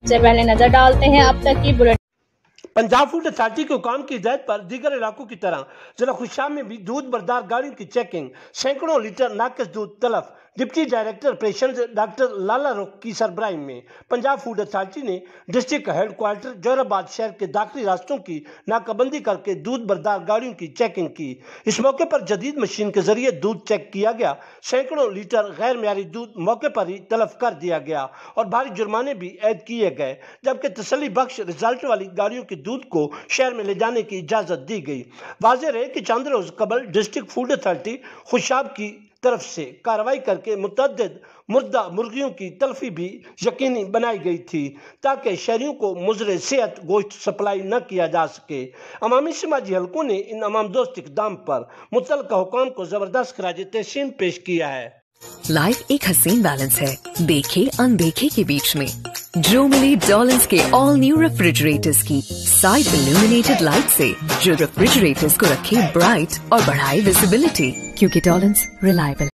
سے پہلے نظر ڈالتے ہیں اب تک کی بلٹ۔ پنجاب فوڈ اتھارٹی کے حکام کی ہدایت پر دیگر علاقوں کی طرح ضلع خوشاب میں بھی دودھ بردار گاڑیوں کی چیکنگ، سینکڑوں لیٹر ناقص دودھ تلف۔ ڈپٹی ڈائریکٹر آپریشنز ڈاکٹر لالا رخ کی سربراہی میں پنجاب فوڈ اتھارٹی نے ڈسٹرکٹ ہیڈ کوارٹر جوہر آباد شہر کے داخلی راستوں کی ناکہ بندی کر کے دودھ بردار گاڑیوں کی چیکنگ کی۔ اس موقع پر جدید مشین کے ذریعے دودھ چیک کیا گیا، سینکڑوں لیٹر غیر معیاری دودھ موقع پر ہی تلف کر دیا گیا اور بھاری جرمانے بھی عائد کیے گئے، جبکہ تسلی بخش رزلٹ والی گاڑیوں کے دودھ کو شہر میں لے جانے کی اجازت دی گئی۔ واضح رہے کہ چند روز قبل ڈسٹرکٹ فوڈ اتھارٹی خوشاب کی طرف سے کارروائی کر کے متعدد مردہ مرغیوں کی تلفی بھی یقینی بنائی گئی تھی تاکہ شہریوں کو مضر صحت گوشت سپلائی نہ کیا جا سکے۔ عوامی سماجی حلقوں نے ان عوام دوست اقدام پر متعلقہ حکام کو زبردست خراج تحسین پیش کیا ہے۔ لائف ایک حسین بیلنس ہے، دیکھے اندیکھے کے بیچ میں۔ جو ملی ڈولنس کے آل نیو ریفریجریٹرز کی سائڈ illuminated لائٹ سے جو ریفریجریٹرز کو رکھے برائٹ اور بڑھائے ویزیبلٹی، کیونکہ ڈولنس ریلائبل